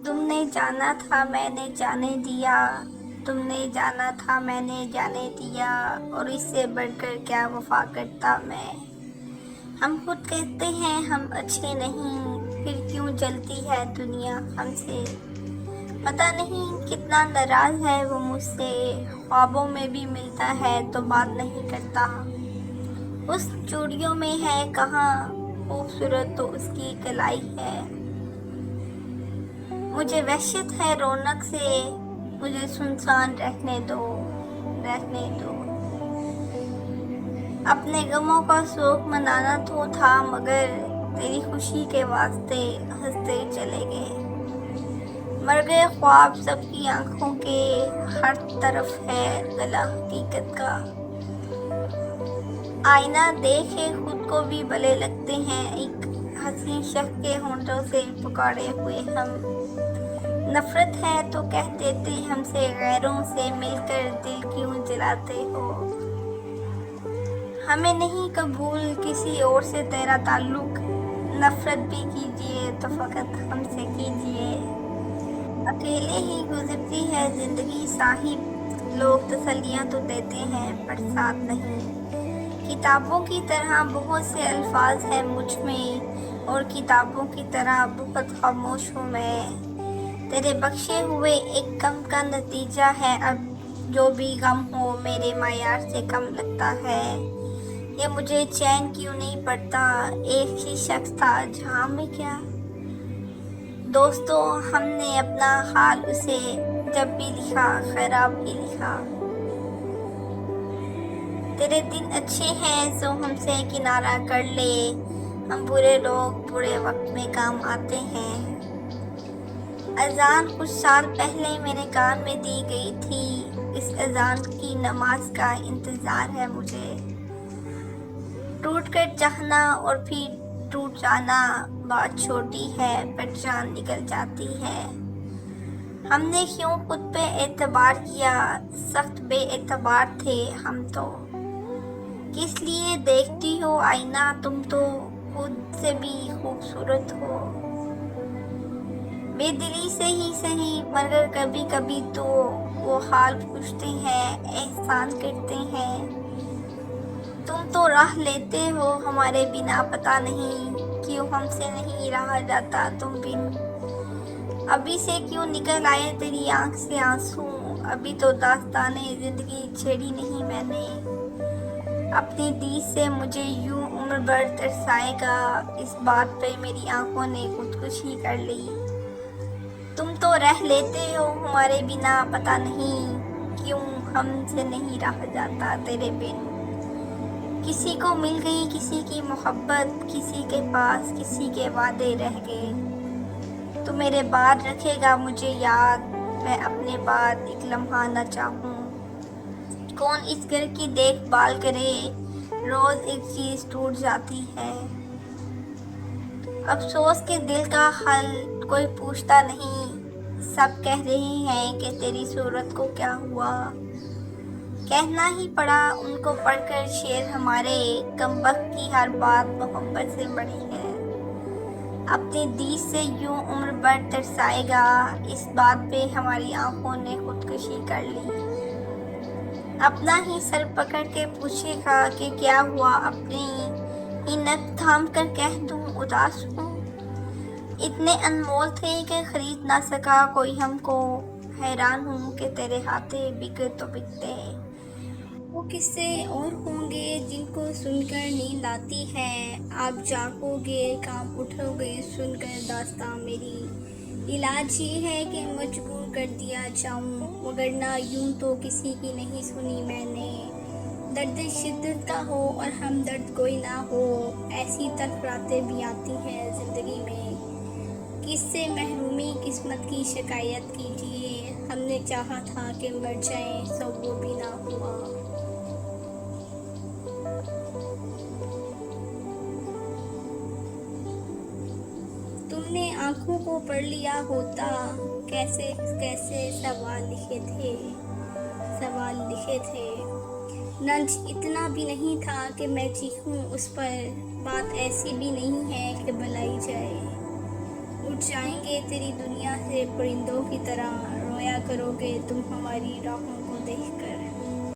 تم نے جانا تھا میں نے جانے دیا، تم نے جانا تھا میں نے جانے دیا، اور اس سے بڑھ کر کیا وفا کرتا میں۔ ہم خود کہتے ہیں ہم اچھے نہیں، پھر کیوں جلتی ہے دنیا ہم سے۔ پتہ نہیں کتنا ناراض ہے وہ مجھ سے، خوابوں میں بھی ملتا ہے تو بات نہیں کرتا۔ اس چوڑیوں میں ہے کہاں خوبصورت تو اس کی کلائی ہے۔ مجھے وحشت ہے رونق سے، مجھے سنسان رہنے دو، رہنے دو۔ اپنے غموں کا سوگ منانا تو تھا، مگر تیری خوشی کے واسطے ہنستے چلے گئے۔ مر گئے خواب سب کی آنکھوں کے، ہر طرف ہے گلا حقیقت کا۔ آئینہ دیکھے خود کو بھی بھلے لگتے ہیں، ایک حسین شخص کے ہونٹوں سے پکارے ہوئے ہم۔ نفرت ہے تو کہہ دیتے ہم سے، غیروں سے مل کر دل کیوں جلاتے ہو۔ ہمیں نہیں قبول کسی اور سے تیرا تعلق، نفرت بھی کیجیے تو فقط ہم سے کیجیے۔ اکیلے ہی گزرتی ہے زندگی صاحب، لوگ تسلیاں تو دیتے ہیں پر ساتھ نہیں۔ کتابوں کی طرح بہت سے الفاظ ہیں مجھ میں، اور کتابوں کی طرح بہت خاموش ہوں میں۔ تیرے بخشے ہوئے ایک غم کا نتیجہ ہے اب، جو بھی غم ہو میرے معیار سے کم لگتا ہے۔ یہ مجھے چین کیوں نہیں پڑتا، ایک ہی شخص تھا جہاں میں کیا۔ دوستو ہم نے اپنا حال اسے جب بھی لکھا خراب ہی لکھا۔ تیرے دن اچھے ہیں سو ہم سے کنارہ کر لے، ہم برے لوگ برے وقت میں کام آتے ہیں۔ اذان کچھ سال پہلے میرے کان میں دی گئی تھی، اس اذان کی نماز کا انتظار ہے مجھے۔ ٹوٹ کر چاہنا اور پھر ٹوٹ جانا، بات چھوٹی ہے پر جان نکل جاتی ہے۔ ہم نے کیوں خود پہ اعتبار کیا، سخت بے اعتبار تھے ہم تو۔ کس لیے دیکھتی ہو آئینہ تم تو خود سے بھی خوبصورت ہو۔ بے دلی سے ہی سہی مگر کبھی کبھی تو وہ حال پوچھتے ہیں، احسان کرتے ہیں۔ تم تو راہ لیتے ہو ہمارے بنا، پتہ نہیں کیوں ہم سے نہیں رہا جاتا تم بن۔ ابھی سے کیوں نکل آئے تیری آنکھ سے آنسو، ابھی تو داستانِ زندگی چھیڑی نہیں میں نے۔ اپنی دید سے مجھے یوں عمر بھر ترسائے گا، اس بات پہ میری آنکھوں نے خودکشی کر لی۔ تم تو رہ لیتے ہو ہمارے بنا، پتہ نہیں کیوں ہم سے نہیں رہا جاتا تیرے بن۔ کسی کو مل گئی کسی کی محبت، کسی کے پاس کسی کے وعدے رہ گئے۔ تو میرے بعد رکھے گا مجھے یاد، میں اپنے بعد ایک لمحہ نہ چاہوں۔ کون اس گھر کی دیکھ بھال کرے، روز ایک چیز ٹوٹ جاتی ہے۔ افسوس کے دل کا حل کوئی پوچھتا نہیں، سب کہہ رہے ہیں کہ تیری صورت کو کیا ہوا۔ کہنا ہی پڑا ان کو پڑھ کر شعر ہمارے، کم بخت کی ہر بات محبت سے بڑی ہے۔ اپنی دید سے یوں عمر بھر ترسائے گا، اس بات پہ ہماری آنکھوں نے خودکشی کر لی۔ اپنا ہی سر پکڑ کے پوچھے گا کہ کیا ہوا، اپنی ہی نک تھام کر کہہ دوں اداس ہوں۔ اتنے انمول تھے کہ خرید نہ سکا کوئی ہم کو، حیران ہوں کہ تیرے ہاتھے بکے تو بکتے۔ وہ قصے اور ہوں گے جن کو سن کر نیند آتی ہے، آپ جاگو گے کانپ اٹھو گے سن کر داستاں میری۔ علاج یہ ہے کہ مجبور کر دیا جاؤں، وگرنہ یوں تو کسی کی نہیں سنی میں نے۔ درد شدت کا ہو اور ہمدرد کوئی نہ ہو، ایسی تلخ راتیں بھی آتی ہیں زندگی میں۔ کس سے محرومی قسمت کی شکایت کیجیے، ہم نے چاہا تھا کہ مر جائیں سو وہ بھی نہ ہوا۔ تم نے آنکھوں کو پڑھ لیا ہوتا، کیسے کیسے سوال لکھے تھے، سوال لکھے تھے۔ رنج اتنا بھی نہیں تھا کہ میں چیخوں اس پر، بات ایسی بھی نہیں ہے کہ بھلائی جائے۔ اٹھ جائیں گے تیری دنیا سے پرندوں کی طرح، رویا کرو گے تم ہماری راہوں کو دیکھ کر۔